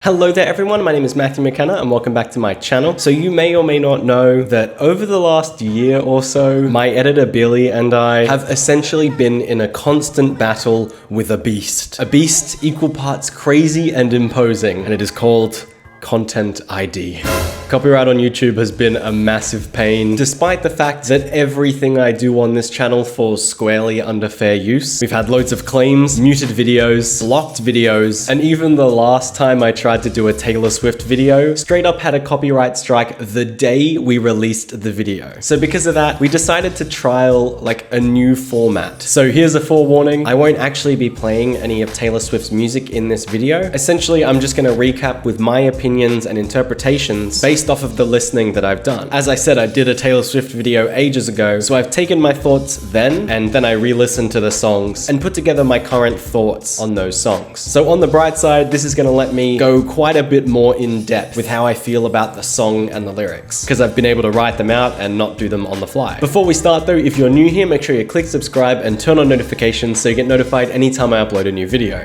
Hello there everyone, my name is Mathew McKenna and welcome back to my channel. So you may or may not know that over the last year or so, my editor Billy and I have essentially been in a constant battle with a beast. A beast equal parts crazy and imposing, and it is called Content ID. Copyright on YouTube has been a massive pain, despite the fact that everything I do on this channel falls squarely under fair use. We've had loads of claims, muted videos, blocked videos, and even the last time I tried to do a Taylor Swift video, straight up had a copyright strike the day we released the video. So because of that, we decided to trial like a new format. So here's a forewarning, I won't actually be playing any of Taylor Swift's music in this video. Essentially, I'm just gonna recap with my opinions and interpretations based off of the listening that I've done. As I said, I did a Taylor Swift video ages ago, so I've taken my thoughts then, and then I re-listened to the songs and put together my current thoughts on those songs. So on the bright side, this is gonna let me go quite a bit more in depth with how I feel about the song and the lyrics, because I've been able to write them out and not do them on the fly. Before we start though, if you're new here, make sure you click subscribe and turn on notifications so you get notified anytime I upload a new video.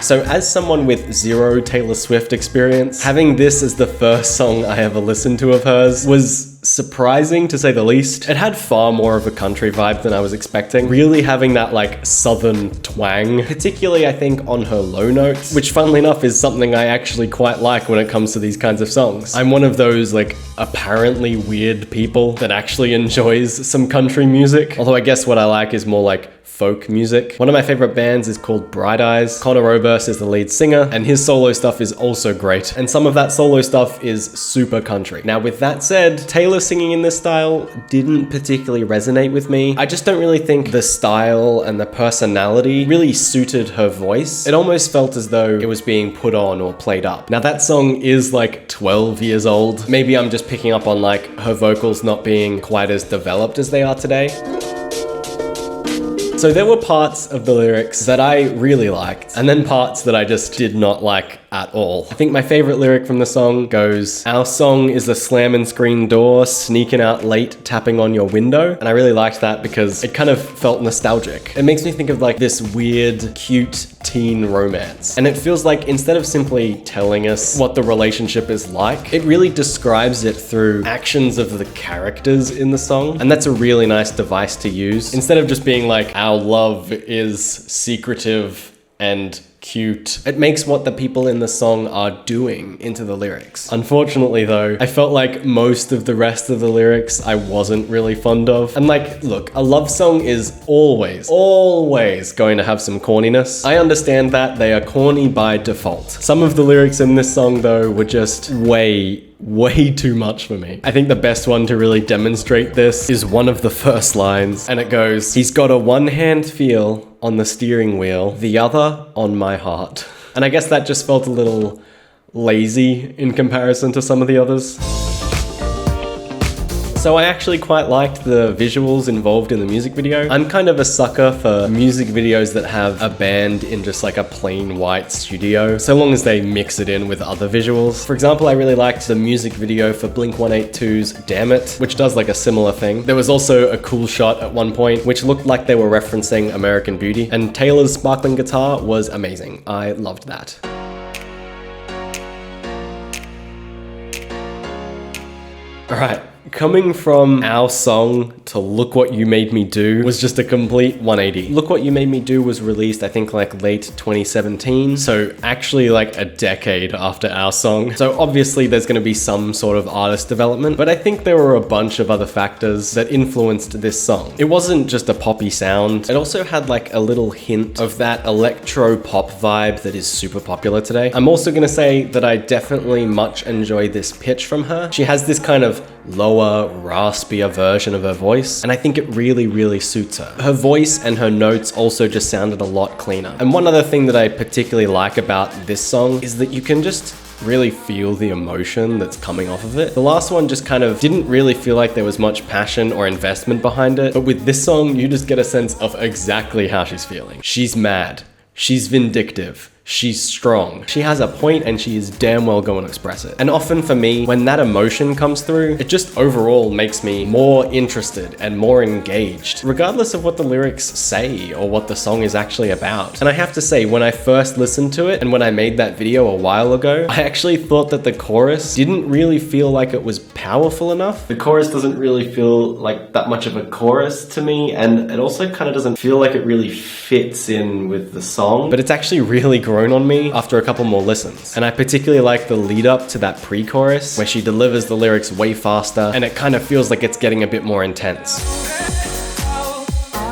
So as someone with zero Taylor Swift experience, having this as the first song I ever listened to of hers was surprising to say the least. It had far more of a country vibe than I was expecting, really having that like southern twang, particularly I think on her low notes, which funnily enough is something I actually quite like when it comes to these kinds of songs. I'm one of those like apparently weird people that actually enjoys some country music, although I guess what I like is more like folk music. One of my favorite bands is called Bright Eyes. Conor Oberst is the lead singer, and his solo stuff is also great. And some of that solo stuff is super country. Now with that said, Taylor singing in this style didn't particularly resonate with me. I just don't really think the style and the personality really suited her voice. It almost felt as though it was being put on or played up. Now that song is like 12 years old. Maybe I'm just picking up on like her vocals not being quite as developed as they are today. So there were parts of the lyrics that I really liked, and then parts that I just did not like at all. I think my favorite lyric from the song goes, "Our song is a slamming screen door, sneaking out late, tapping on your window." And I really liked that because it kind of felt nostalgic. It makes me think of like this weird, cute teen romance. And it feels like instead of simply telling us what the relationship is like, it really describes it through actions of the characters in the song. And that's a really nice device to use. Instead of just being like, our love is secretive and cute, it makes what the people in the song are doing into the lyrics. Unfortunately though, I felt like most of the rest of the lyrics I wasn't really fond of. And like, look, a love song is always going to have some corniness. I understand that they are corny by default. Some of the lyrics in this song though were just way too much for me. I think the best one to really demonstrate this is one of the first lines, and it goes, "He's got a one-hand feel on the steering wheel, the other on my heart." And I guess that just felt a little lazy in comparison to some of the others. So I actually quite liked the visuals involved in the music video. I'm kind of a sucker for music videos that have a band in just like a plain white studio, so long as they mix it in with other visuals. For example, I really liked the music video for Blink-182's Damn It, which does like a similar thing. There was also a cool shot at one point, which looked like they were referencing American Beauty, and Taylor's sparkling guitar was amazing. I loved that. All right. Coming from our song to Look What You Made Me Do was just a complete 180. Look What You Made Me Do was released, I think like late 2017. So actually like a decade after our song. So obviously there's gonna be some sort of artist development, but I think there were a bunch of other factors that influenced this song. It wasn't just a poppy sound. It also had like a little hint of that electro pop vibe that is super popular today. I'm also gonna say that I definitely much enjoy this pitch from her. She has this kind of lower, raspier version of her voice, and I think it really suits her. Her voice and her notes also just sounded a lot cleaner. And one other thing that I particularly like about this song is that you can just really feel the emotion that's coming off of it. The last one just kind of didn't really feel like there was much passion or investment behind it, but with this song, you just get a sense of exactly how she's feeling. She's mad. She's vindictive. She's strong. She has a point and she is damn well going to express it. And often for me, when that emotion comes through, it just overall makes me more interested and more engaged, regardless of what the lyrics say or what the song is actually about. And I have to say, when I first listened to it and when I made that video a while ago, I actually thought that the chorus didn't really feel like it was powerful enough. The chorus doesn't really feel like that much of a chorus to me, and it also kind of doesn't feel like it really fits in with the song. But it's actually really grown on me after a couple more listens. And I particularly like the lead up to that pre-chorus where she delivers the lyrics way faster and it kind of feels like it's getting a bit more intense.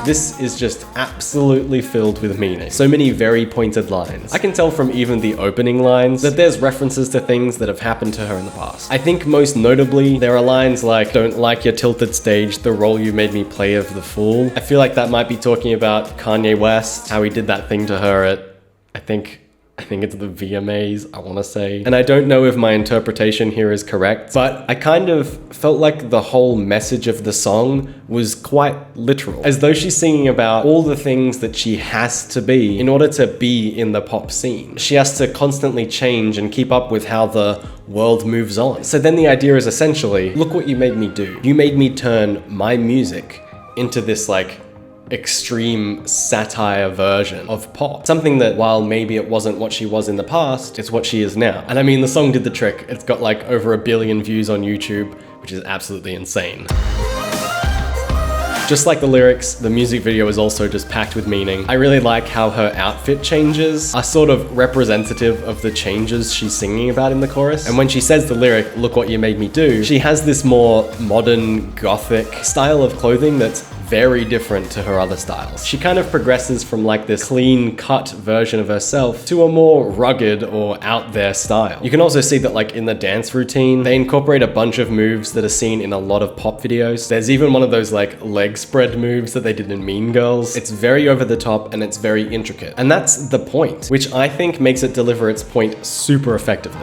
This is just absolutely filled with meaning. So many very pointed lines. I can tell from even the opening lines that there's references to things that have happened to her in the past. I think most notably, there are lines like, "Don't like your tilted stage, the role you made me play of the fool." I feel like that might be talking about Kanye West, how he did that thing to her at, I think it's the VMAs, I want to say. And I don't know if my interpretation here is correct, but I kind of felt like the whole message of the song was quite literal, as though she's singing about all the things that she has to be in order to be in the pop scene. She has to constantly change and keep up with how the world moves on. So then the idea is essentially, look what you made me do. You made me turn my music into this like extreme satire version of pop. Something that, while maybe it wasn't what she was in the past, it's what she is now. And I mean, the song did the trick. It's got like over 1 billion views on YouTube, which is absolutely insane. Just like the lyrics, the music video is also just packed with meaning. I really like how her outfit changes are sort of representative of the changes she's singing about in the chorus. And when she says the lyric, "Look what you made me do," she has this more modern gothic style of clothing that's very different to her other styles. She kind of progresses from like this clean cut version of herself to a more rugged or out there style. You can also see that like in the dance routine, they incorporate a bunch of moves that are seen in a lot of pop videos. There's even one of those like leg spread moves that they did in Mean Girls. It's very over the top and it's very intricate. And that's the point, which I think makes it deliver its point super effectively.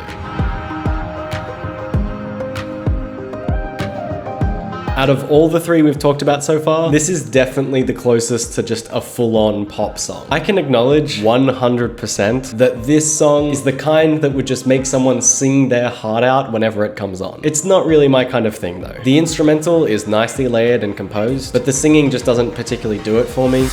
Out of all the three we've talked about so far, this is definitely the closest to just a full-on pop song. I can acknowledge 100% that this song is the kind that would just make someone sing their heart out whenever it comes on. It's not really my kind of thing though. The instrumental is nicely layered and composed, but the singing just doesn't particularly do it for me.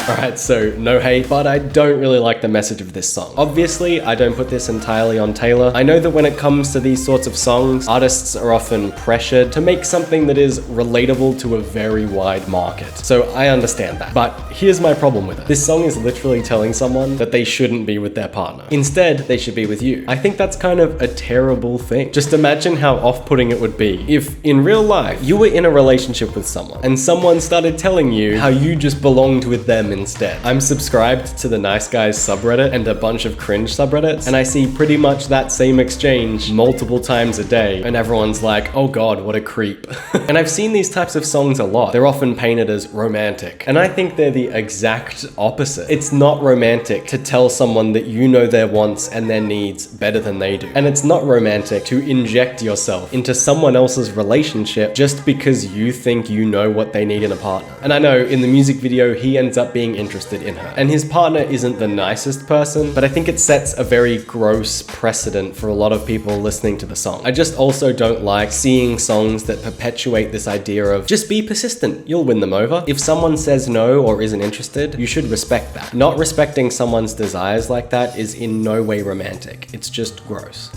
Alright, so no hate, but I don't really like the message of this song. Obviously, I don't put this entirely on Taylor. I know that when it comes to these sorts of songs, artists are often pressured to make something that is relatable to a very wide market. So I understand that. But here's my problem with it. This song is literally telling someone that they shouldn't be with their partner. Instead, they should be with you. I think that's kind of a terrible thing. Just imagine how off-putting it would be if in real life you were in a relationship with someone and someone started telling you how you just belonged with them instead. I'm subscribed to the Nice Guys subreddit and a bunch of cringe subreddits, and I see pretty much that same exchange multiple times a day, and everyone's like, oh god, what a creep. And I've seen these types of songs a lot. They're often painted as romantic, and I think they're the exact opposite. It's not romantic to tell someone that you know their wants and their needs better than they do. And it's not romantic to inject yourself into someone else's relationship just because you think you know what they need in a partner. And I know in the music video, he ends up being interested in her. And his partner isn't the nicest person, but I think it sets a very gross precedent for a lot of people listening to the song. I just also don't like seeing songs that perpetuate this idea of just be persistent, you'll win them over. If someone says no or isn't interested, you should respect that. Not respecting someone's desires like that is in no way romantic. It's just gross.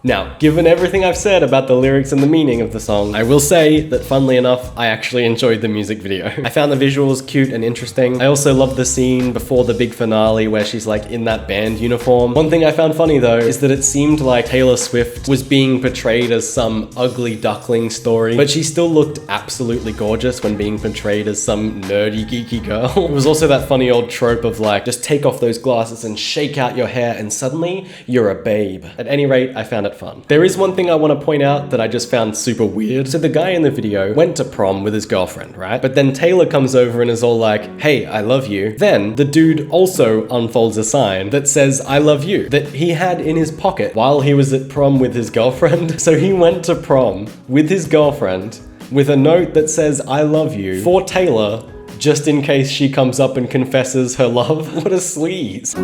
Now, given everything I've said about the lyrics and the meaning of the song, I will say that funnily enough, I actually enjoyed the music video. I found the visuals cute and interesting. I also love the scene before the big finale where she's like in that band uniform. One thing I found funny though is that it seemed like Taylor Swift was being portrayed as some ugly duckling story, but she still looked absolutely gorgeous when being portrayed as some nerdy, geeky girl. It was also that funny old trope of like, just take off those glasses and shake out your hair and suddenly you're a babe. At any rate, I found it fun. There is one thing I want to point out that I just found super weird. So the guy in the video went to prom with his girlfriend, right? But then Taylor comes over and is all like, hey, I love you. Then the dude also unfolds a sign that says, I love you, that he had in his pocket while he was at prom with his girlfriend. So he went to prom with his girlfriend with a note that says, I love you, for Taylor, just in case she comes up and confesses her love. What a sleaze.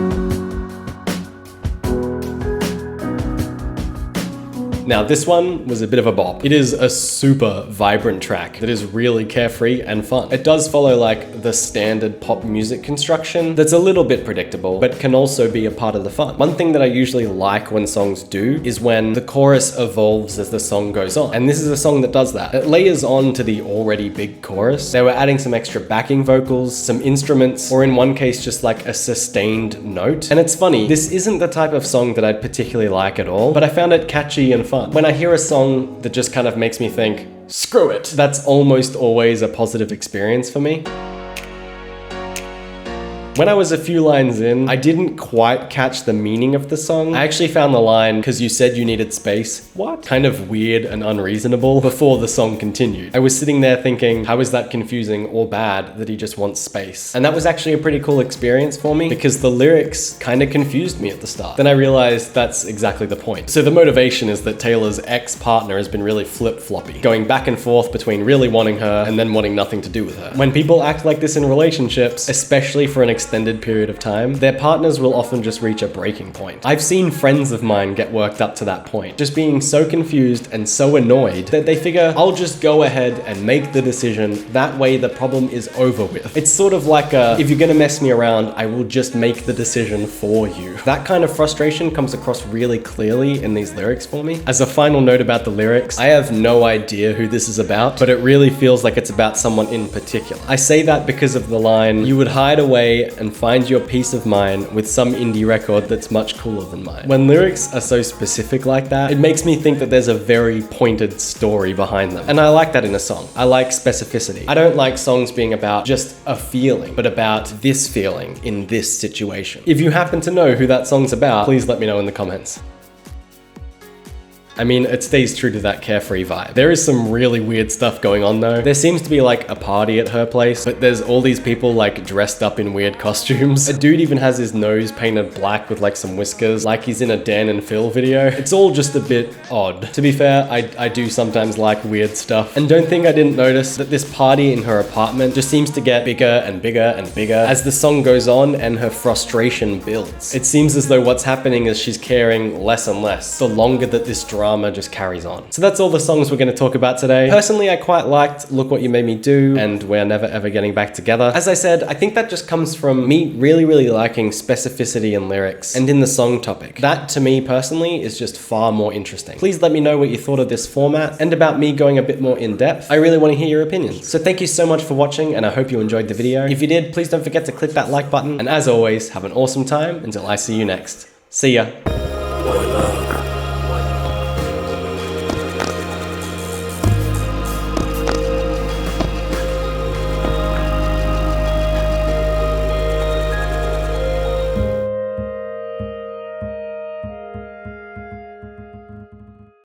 Now this one was a bit of a bop. It is a super vibrant track that is really carefree and fun. It does follow like the standard pop music construction that's a little bit predictable, but can also be a part of the fun. One thing that I usually like when songs do is when the chorus evolves as the song goes on. And this is a song that does that. It layers on to the already big chorus. They were adding some extra backing vocals, some instruments, or in one case just like a sustained note. And it's funny, this isn't the type of song that I'd particularly like at all, but I found it catchy and fun. When I hear a song that just kind of makes me think, screw it, that's almost always a positive experience for me. When I was a few lines in, I didn't quite catch the meaning of the song. I actually found the line, "'cause you said you needed space," what? Kind of weird and unreasonable before the song continued. I was sitting there thinking, how is that confusing or bad that he just wants space? And that was actually a pretty cool experience for me because the lyrics kind of confused me at the start. Then I realized that's exactly the point. So the motivation is that Taylor's ex-partner has been really flip-floppy, going back and forth between really wanting her and then wanting nothing to do with her. When people act like this in relationships, especially for an extended period of time, their partners will often just reach a breaking point. I've seen friends of mine get worked up to that point, just being so confused and so annoyed that they figure, I'll just go ahead and make the decision, that way the problem is over with. It's sort of like if you're gonna mess me around, I will just make the decision for you. That kind of frustration comes across really clearly in these lyrics for me. As a final note about the lyrics, I have no idea who this is about, but it really feels like it's about someone in particular. I say that because of the line, "You would hide away and find your peace of mind with some indie record that's much cooler than mine." When lyrics are so specific like that, it makes me think that there's a very pointed story behind them. And I like that in a song. I like specificity. I don't like songs being about just a feeling, but about this feeling in this situation. If you happen to know who that song's about, please let me know in the comments. I mean, it stays true to that carefree vibe. There is some really weird stuff going on though. There seems to be like a party at her place, but there's all these people like dressed up in weird costumes. A dude even has his nose painted black with like some whiskers, like he's in a Dan and Phil video. It's all just a bit odd. To be fair, I do sometimes like weird stuff. And don't think I didn't notice that this party in her apartment just seems to get bigger and bigger and bigger as the song goes on and her frustration builds. It seems as though what's happening is she's caring less and less the longer that this drama just carries on. So that's all the songs we're going to talk about today. Personally, I quite liked Look What You Made Me Do and We're Never Ever Getting Back Together. As I said, I think that just comes from me really liking specificity in lyrics and in the song topic. That to me personally is just far more interesting. Please let me know what you thought of this format and about me going a bit more in depth. I really want to hear your opinions. So thank you so much for watching and I hope you enjoyed the video. If you did, please don't forget to click that like button and as always, have an awesome time until I see you next. See ya.